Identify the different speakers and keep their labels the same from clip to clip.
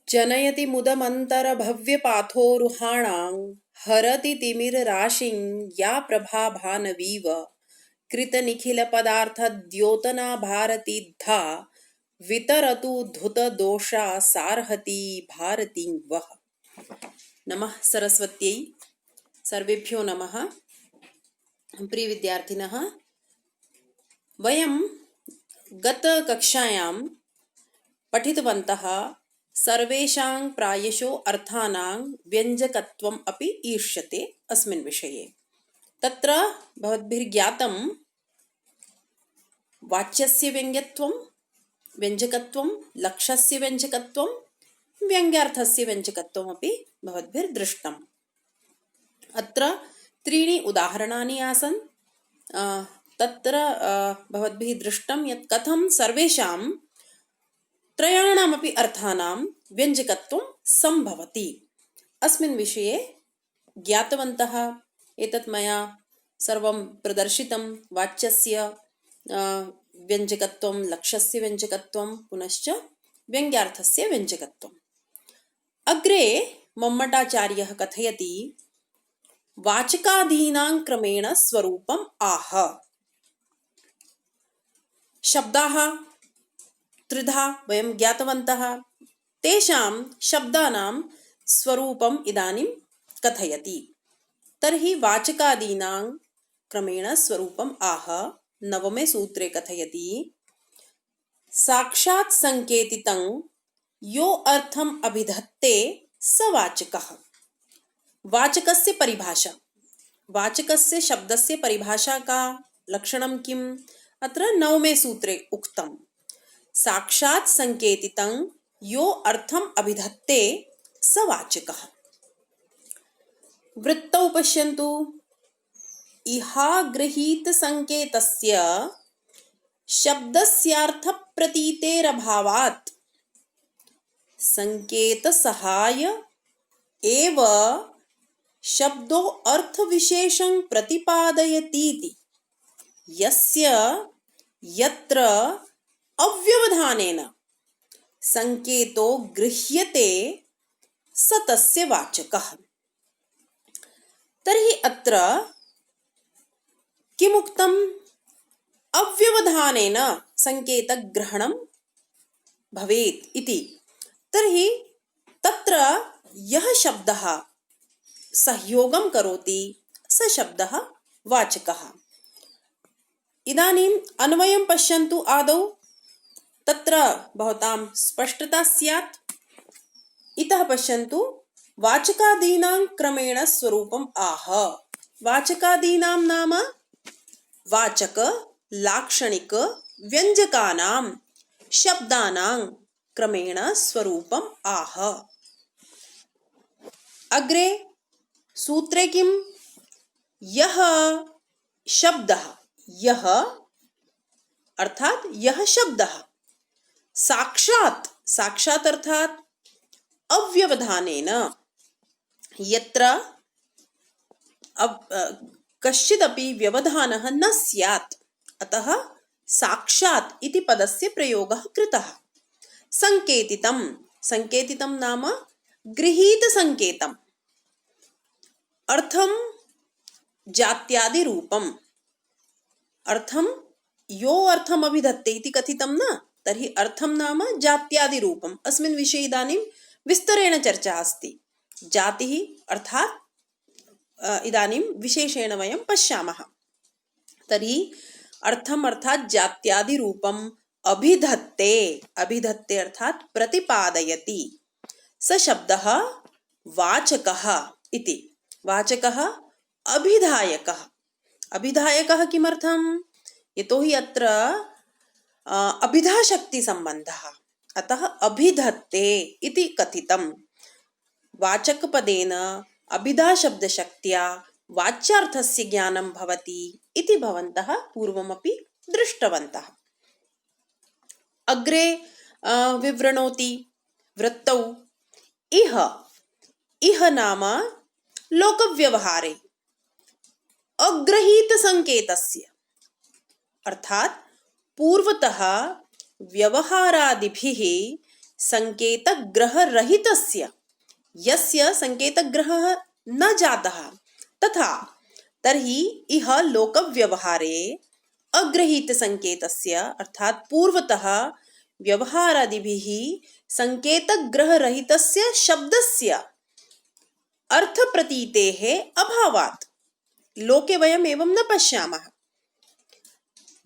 Speaker 1: जनयति मुदमन्तरभव्यपाथोरुहाणां हरति तिमिरराशिं या प्रभा भानवीव कृतनिखिलपदार्थद्योतना भारती धा वितरतु धुतदोषा सार्हति भारतीं वः। नमः सरस्वत्यै। सर्वेभ्यो नमः। प्रिय विद्यार्थिनः, वयं गतकक्षायां पठितवन्तः सर्वेषां प्रायशो अर्थानां व्यञ्जकत्वम् अपि ईष्यते अस्मिन् विषये। तत्र भवद्भिर्ज्ञातं वाच्यस्य व्यञ्जकत्वं, लक्ष्यस्य व्यञ्जकत्वं, व्यङ्ग्यार्थस्य व्यञ्जकत्वम् अपि भवद्भिर्दृष्टम्। अत्र त्रीणि उदाहरणानि आसन्। तत्र भवद्भिः दृष्टं यत् कथं सर्वेषां त्रयाणामपि अर्थानां व्यञ्जकत्वं सम्भवति। अस्मिन् विषये ज्ञातवन्तः। एतत् मया सर्वं प्रदर्शितं। वाच्यस्य व्यञ्जकत्वं, लक्ष्यस्य व्यञ्जकत्वं, पुनश्च व्यङ्ग्यार्थस्य व्यञ्जकत्वम्। अग्रे मम्मटाचार्यः कथयति, वाचकादीनां क्रमेण स्वरूपम् आह। शब्दाः त्रिधा वयं ज्ञातवन्तः। तेषां शब्दानां स्वरूपम् इदानीं कथयति। तर्हि वाचकादीनां क्रमेण स्वरूपम् आह नवमे सूत्रे कथयति, साक्षात् संकेतितं यो अर्थम् अभिधत्ते स वाचकः। वाचकस्य परिभाषा, वाचकस्य शब्दस्य परिभाषा का, लक्षणं किम्? अत्र नवमे सूत्रे उक्तम्। साक्षात् संकेतितं यो अर्थम् अभिधत्ते स वाचकः। वृत्तौ पश्यन्तु। इहागृहीतसंकेतस्य शब्दस्यार्थप्रतीतेरभावात् संकेतसहाय एव शब्दो अर्थविशेषं प्रतिपादयतीति यस्य यत्र अव्यवधानेन संकेतो गृह्यते स तस्य वाचकः। तर्हि अत्र किमुक्तम्? अव्यवधानेन संकेतग्रहणं भवेत् इति। तर्हि तत्र यः शब्दः सहयोगं करोति स शब्दः वाचकः। इदानीम् अन्वयं पश्यन्तु आदौ। तत्र भवतां स्पष्टता स्यात्। इतः पश्यन्तु, वाचकादीनां क्रमेण स्वरूपम् आह। वाचकादीनां नाम वाचक, लाक्षणिक, व्यञ्जकानां शब्दानां क्रमेण स्वरूपम् आह। अग्रे सूत्रे किम्? यः शब्दः, यः अर्थात यः शब्दः साक्षात्, साक्षात् अर्थात अव्यवधानेन, यत्र कश्चिदपि व्यवधानः न स्यात्, अतः साक्षात् इति पदस्य प्रयोगः कृतः। संकेतितं, संकेतितं नाम गृहीतसंकेतम्, अर्थं जात्यादिरूपम्, अर्थं यो अर्थम् अभिधत्ते इति कथितं न, तर्हि अर्थं नाम जात्यादिरूपम्। अस्मिन् विषये इदानीं विस्तरेण चर्चा अस्ति। जातिः अर्थात् इदानीं विशेषेण वयं पश्यामः। तर्हि अर्थम् अर्थात् जात्यादिरूपम् अभिधत्ते, अभिधत्ते अर्थात् प्रतिपादयति स शब्दः वाचकः इति। वाचकः अभिधायकः। अभिधायकः किमर्थम्? यतोहि अत्र अभिधाशक्तिसम्बन्धः, अतः अभिधत्ते इति कथितम्। वाचकपदेन अभिधाशब्दशक्त्या वाच्यार्थस्य ज्ञानं भवति इति भवन्तः पूर्वमपि दृष्टवन्तः। अग्रे विवृणोति वृत्तौ, इह, इह नाम लोकव्यवहारे अग्रहीतसंकेतस्य, अर्थात पूर्वतः व्यवहारादिभिः संकेतग्रहरहितस्य यस्य संकेतग्रहः न जातः तथा तर्हि इह लोकव्यवहारे अग्रहीतसंकेतस्य अर्थात पूर्वतः व्यवहारादिभिः संकेतग्रहरहितस्य शब्दस्य अर्थप्रतीतेः अभावात् लोके वयम् एवं न पश्यामः।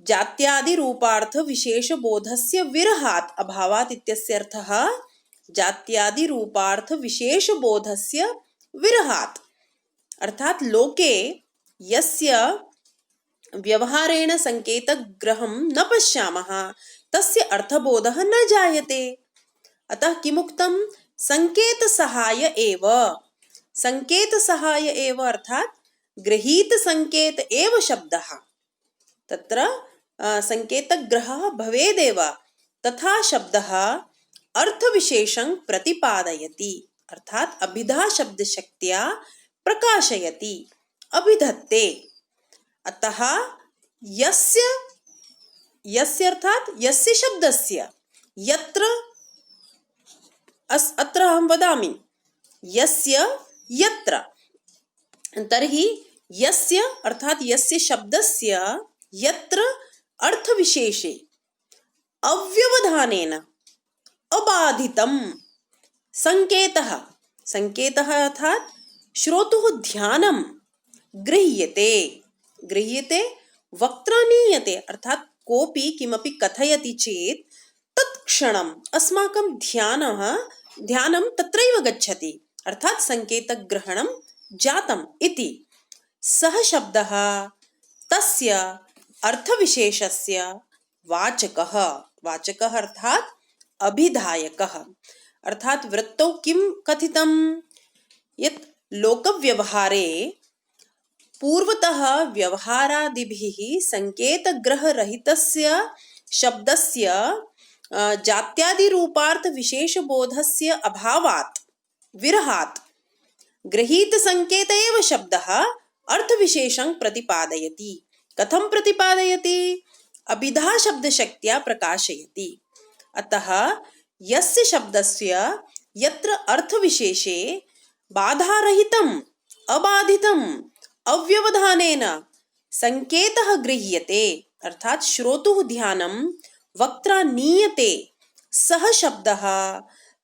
Speaker 1: जात्यादिरूपार्थविशेषबोधस्य विरहात् अभावात् इत्यस्य अर्थः जात्यादिरूपार्थविशेषबोधस्य विरहात् अर्थात लोके यस्य व्यवहारेण संकेतग्रहं न पश्यामः तस्य अर्थबोधः न जायते। अतः किमुक्तं संकेतसहाय एव। संकेतसहाय एव अर्थात गृहीतसंकेत एव शब्दः तत्र संकेतग्रहः भवेदेव तथा शब्दः अर्थविशेषं प्रतिपादयति अर्थात अभिधा शब्दशक्त्या प्रकाशयति अभिधत्ते। अतः यस्य अर्थात यस्य शब्दस्य यत्र अत्र अहं वदामि यस्य यत्र तर्हि यस्य अर्थात यस्य शब्दस्य यत्र अर्थविशेषे अव्यवधानेन अबाधितं संकेतः अर्थात श्रोतुः ध्यानं गृह्यते वक्त्रानीयते अर्थात कोऽपि किमपि कथयति चेत् तत्क्षणम् अस्माकं ध्यानं तत्रैव गच्छति अर्थात संकेतग्रहणं जातम् इति। सः शब्दः तस्य अर्थविशेषस्य वाचकः अर्थात अभिधायकः अर्थात वृत्तौ किं कथितं यत् लोकव्यवहारे पूर्वतः व्यवहारादिभिः संकेतग्रहरहितस्य शब्दस्य जात्यादिरूपार्थविशेषबोधस्य अभावात् विरहात् गृहीतसंकेत एव शब्दः अर्थविशेषं प्रतिपादयति। कथं प्रतिपादयति? अभिधा शब्दशक्त्या प्रकाशयति। अतः यस्य शब्दस्य यत्र अर्थविशेषे बाधारहितम् अबाधितम् अव्यवधानेन संकेतः गृह्यते अर्थात श्रोतुः ध्यानं वक्त्रा नीयते सः शब्दः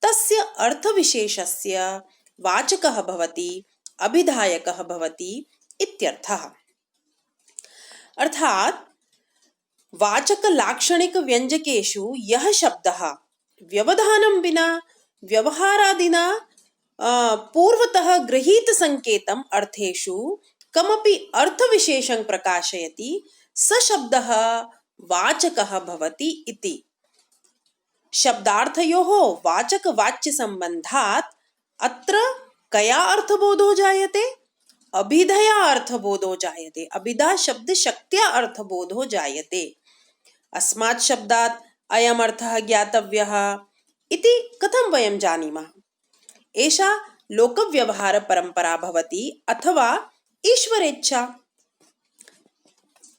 Speaker 1: तस्य अर्थविशेषस्य वाचकः भवति अभिधायकः भवति इत्यर्थः। अर्थात वाचक लाक्षणिक व्यंजकेषु यः शब्दः व्यवधानं विना व्यवहारादिना पूर्वतः गृहीत संकेतम् अर्थेषु कमपि अर्थविशेषं प्रकाशयति स शब्दः वाचकः भवति इति। शब्दार्थयोः वाचक वाच्य संबंधात् अत्र कया अर्थबोधो जायते? अभिधया अर्थबोधो जायते। अभिधा शब्द शक्त्या अर्थबोधो जायते। अस्मात् शब्दात् अयम् अर्थः ज्ञातव्यः इति कथं वयं जानीमः? एषा लोकव्यवहार परंपरा भवति अथवा ईश्वरेच्छा।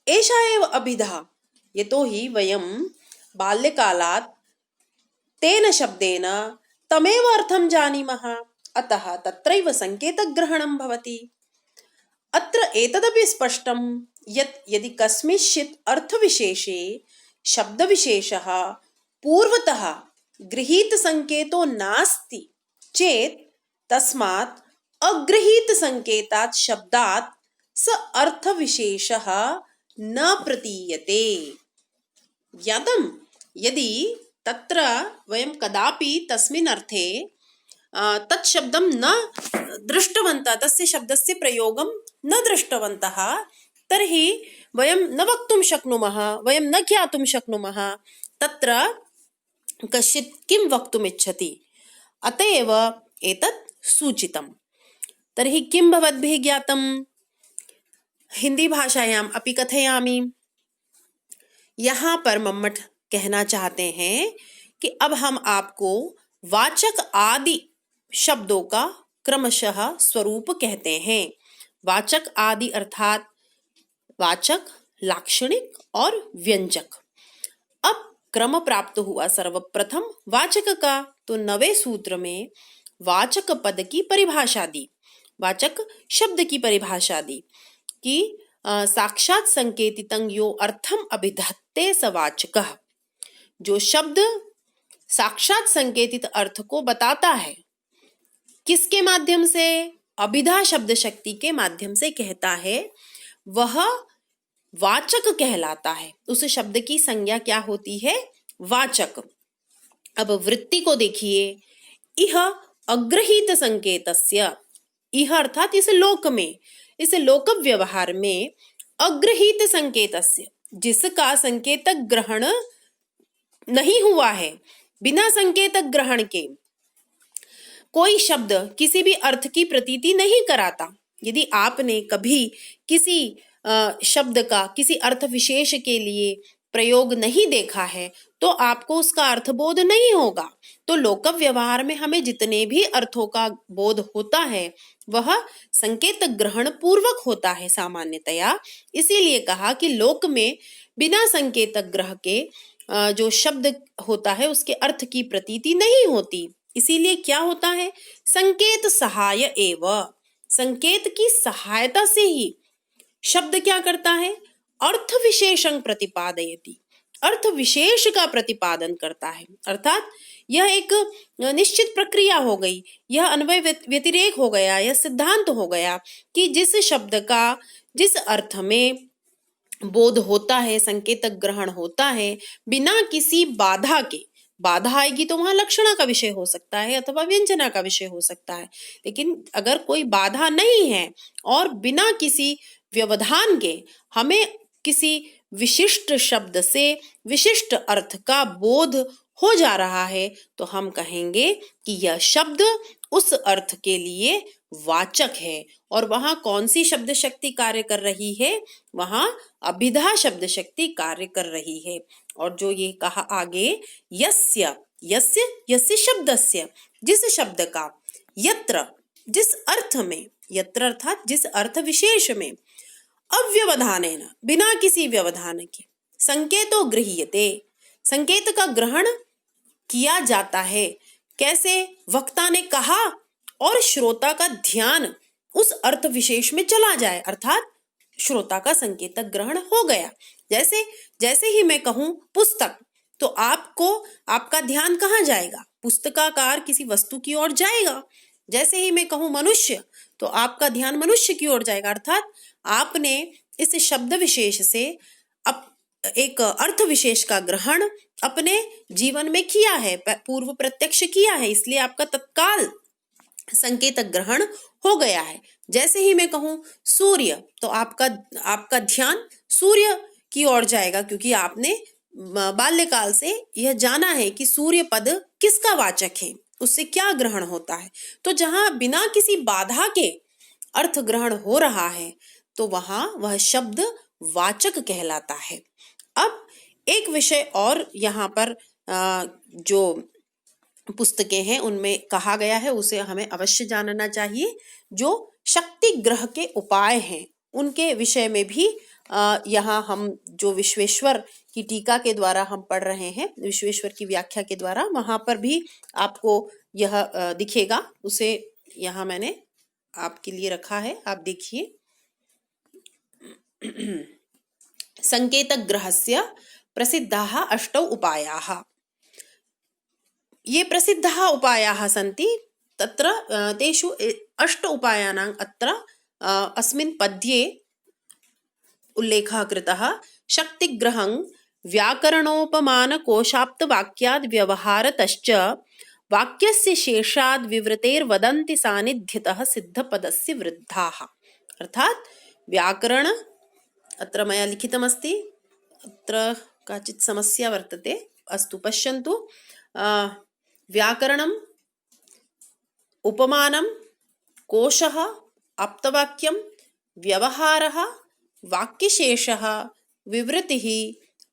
Speaker 1: एषा एव अभिधा। यतोहि वयं बाल्यकालात् तेन शब्देन तमेव अर्थं जानीमः। अतः तत्रैव संकेतग्रहणं भवति। अत्र एतदपि स्पष्टं यत् यदि कस्मिंश्चित् अर्थविशेषे शब्दविशेषः पूर्वतः गृहीतसंकेतो नास्ति चेत् तस्मात् अगृहीतसंकेतात् शब्दात् स अर्थविशेषः न प्रतीयते। ज्ञातं यदि तत्र वयं कदापि तस्मिन् अर्थे तत् शब्दं न दृष्टवन्तः, तस्य शब्दस्य प्रयोगं न दृष्टवन्तः, तर्हि वयं न वक्तुं शक्नुमः, वयं न ज्ञातुं शक्नुमः तत्र कश्चित् किं वक्तुम् इच्छति। अत एव एतत् सूचितं। तर्हि किं भवद्भिः ज्ञातं? हिंदी भाषायाम् अपि कथयामि। यहाँ पर मम्मट कहना चाहते हैं कि अब हम आपको वाचक आदि शब्दों का क्रमशः स्वरूप कहते हैं। वाचक आदि अर्थात वाचक, लाक्षणिक और व्यंजक। अब क्रम प्राप्त हुआ सर्वप्रथम वाचक का। तो नवे सूत्र में वाचक पद की परिभाषा दी, वाचक शब्द की परिभाषा दी कि साक्षात संकेतितं यो अर्थम अभिधत्ते स वाचकः। जो शब्द साक्षात संकेतित अर्थ को बताता है, किसके माध्यम से? अभिधा शब्द शक्ति के माध्यम से कहता है, वह वाचक कहलाता है। उस शब्द की संज्ञा क्या होती है? वाचक। अब वृत्ति को देखिए, इह अग्रहीत संकेतस्य, इह अर्थात इस लोक में, इस लोक व्यवहार में अग्रहीत संकेतस्य, जिसका संकेतक ग्रहण नहीं हुआ है, बिना संकेतक ग्रहण के कोई शब्द किसी भी अर्थ की प्रतीति नहीं कराता। यदि आपने कभी किसी शब्द का किसी अर्थ विशेष के लिए प्रयोग नहीं देखा है तो आपको उसका अर्थ बोध नहीं होगा। तो लोक व्यवहार में हमें जितने भी अर्थों का बोध होता है वह संकेत ग्रहण पूर्वक होता है सामान्यतया। इसीलिए कहा कि लोक में बिना संकेत ग्रह के जो शब्द होता है उसके अर्थ की प्रतीति नहीं होती। इसीलिए क्या होता है? संकेत सहाय एव, संकेत की सहायता से ही शब्द क्या करता है? अर्थ विशेषं प्रतिपादयति, अर्थ विशेष का प्रतिपादन करता है। अर्थात यह एक निश्चित प्रक्रिया हो गई, यह अन्वय व्यतिरेक हो गया, यह सिद्धांत हो गया कि जिस शब्द का जिस अर्थ में बोध होता है, संकेत ग्रहण होता है, बिना किसी बाधा के, बाधा आएगी तो वहां लक्षणा का विषय हो सकता है अथवा व्यंजना का विषय हो सकता है, लेकिन अगर कोई बाधा नहीं है और बिना किसी व्यवधान के हमें किसी विशिष्ट शब्द से विशिष्ट अर्थ का बोध हो जा रहा है तो हम कहेंगे कि यह शब्द उस अर्थ के लिए वाचक है। और वहां कौन सी शब्द शक्ति कार्य कर रही है? वहां अभिधा शब्द शक्ति कार्य कर रही है। और जो ये कहा आगे, यस्य, यस्य यस्य शब्दस्य, जिस शब्द का, यत्र जिस अर्थ में, यत्र अर्थात जिस अर्थ विशेष में, अव्यवधानेन बिना किसी व्यवधान के, संकेतो गृह्यते, संकेत का ग्रहण किया जाता है। कैसे? वक्ता ने कहा और श्रोता का ध्यान उस अर्थ विशेष में चला जाए, अर्थात श्रोता का संकेतक ग्रहण हो गया। जैसे जैसे ही मैं कहूं पुस्तक तो आपको, आपका ध्यान कहाँ जाएगा? पुस्तकाकार किसी वस्तु की ओर जाएगा। जैसे ही मैं कहूं मनुष्य तो आपका ध्यान मनुष्य की ओर जाएगा। अर्थात आपने इस शब्द विशेष से एक अर्थ विशेष का ग्रहण अपने जीवन में किया है, पूर्व प्रत्यक्ष किया है, इसलिए आपका तत्काल संकेतक ग्रहण हो गया है। जैसे ही मैं कहूं सूर्य तो आपका ध्यान सूर्य की ओर जाएगा, क्योंकि आपने बाल्यकाल से यह जाना है कि सूर्य पद किसका वाचक है, उससे क्या ग्रहण होता है। तो जहां बिना किसी बाधा के अर्थ ग्रहण हो रहा है तो वहां वह शब्द वाचक कहलाता है। अब एक विषय और यहाँ पर जो पुस्तकें हैं उनमें कहा गया है उसे हमें अवश्य जानना चाहिए। जो शक्ति ग्रह के उपाय हैं उनके विषय में भी यहाँ हम जो विश्वेश्वर की टीका के द्वारा हम पढ़ रहे हैं, विश्वेश्वर की व्याख्या के द्वारा, वहां पर भी आपको यह दिखेगा। उसे यहाँ मैंने आपके लिए रखा है, आप देखिए। संकेत ग्रहस्य प्रसिद्धाः अष्टौ उपायाः, ये प्रसिद्धाः उपायाः सन्ति, तत्र तेषु अष्ट उपायानां अत्र अस्मिन् पद्ये उल्लेखः कृतः। शक्तिग्रहं व्याकरणोपमान कोशाप्त वाक्याद् व्यवहारतश्च वाक्यस्य शेषाद् विवृतेर्वदन्ति सान्निध्यतः सिद्धपदस्य वृद्धाः। अर्थात व्याकरण, अत्र मया लिखितमस्ति, अत्र काचित् समस्या वर्तते, अस्तु पश्यन्तु। व्याकरणम्, उपमानं, कोशः, आप्तवाक्यं, व्यवहारः, वाक्यशेषः, विवृतिः,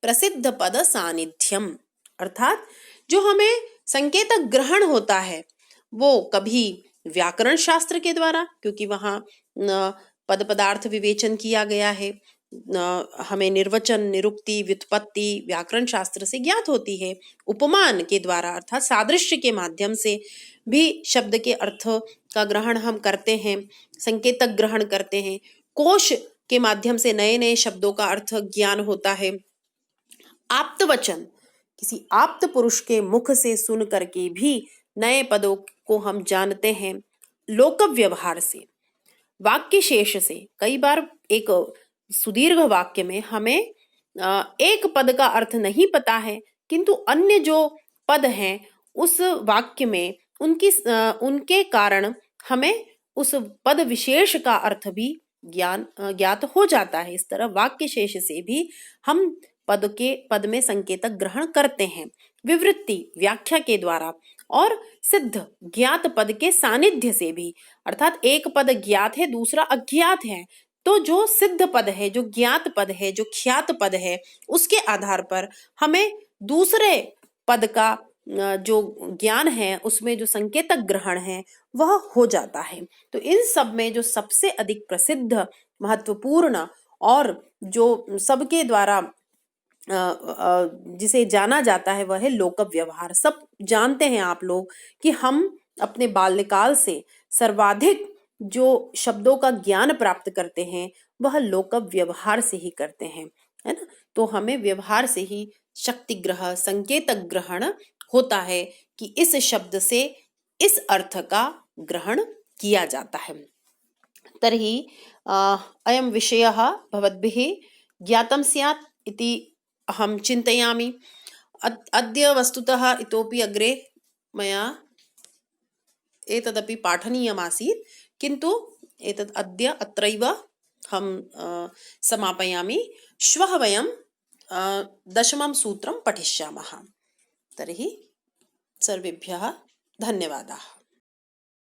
Speaker 1: प्रसिद्ध पद सानिध्यम। अर्थात जो हमें संकेतक ग्रहण होता है वो कभी व्याकरण शास्त्र के द्वारा, क्योंकि वहाँ पद पदार्थ विवेचन किया गया है, हमें निर्वचन, निरुक्ति, व्युत्पत्ति, व्याकरण शास्त्र से ज्ञात होती है। उपमान के द्वारा अर्थात सादृश्य के माध्यम से भी शब्द के अर्थ का ग्रहण हम करते हैं, संकेतक ग्रहण करते हैं। कोश के माध्यम से नए नए शब्दों का अर्थ ज्ञान होता है। आप्त वचन, किसी आप्त पुरुष के मुख से सुन करके भी नए पदों को हम जानते हैं। लोक व्यवहार से, वाक्य शेष से, कई बार एक सुदीर्घ वाक्य में हमें एक पद का अर्थ नहीं पता है, किंतु अन्य जो पद हैं उस वाक्य में उनके कारण हमें उस पद विशेष का अर्थ भी ज्ञात हो जाता है। इस तरह वाक्य शेष से भी हम पद में संकेतक ग्रहण करते हैं। विवृत्ति, व्याख्या के द्वारा, और सिद्ध, ज्ञात पद के सानिध्य से भी, अर्थात एक पद ज्ञात है दूसरा अज्ञात है, तो जो सिद्ध पद है, जो ज्ञात पद है, जो ख्यात पद है, उसके आधार पर हमें दूसरे पद का जो ज्ञान है उसमें जो संकेतक ग्रहण है वह हो जाता है। तो इन सब में जो सबसे अधिक प्रसिद्ध, महत्वपूर्ण और जो सबके द्वारा जिसे जाना जाता है वह है लोक व्यवहार। सब जानते हैं आप लोग कि हम अपने बाल्यकाल से सर्वाधिक जो शब्दों का ज्ञान प्राप्त करते हैं वह लोक व्यवहार से ही करते हैं, है ना। तो हमें व्यवहार से ही शक्ति ग्रह, संकेतक ग्रहण होता है कि इस शब्द से इस अर्थ का ग्रहण किया जाता है। तर्हि अयं विषयः भवद्भिः ज्ञातं स्यात् इति अहं चिन्तयामि। अद्य वस्तुतः इतोपि अग्रे मया एतदपि पाठनीयमासीत्, किन्तु एतद् अद्य अत्रैव हम समापयामि। श्वः वयं 10मं सूत्रं पठिष्यामः। तर्हि सर्वेभ्यः धन्यवादाः।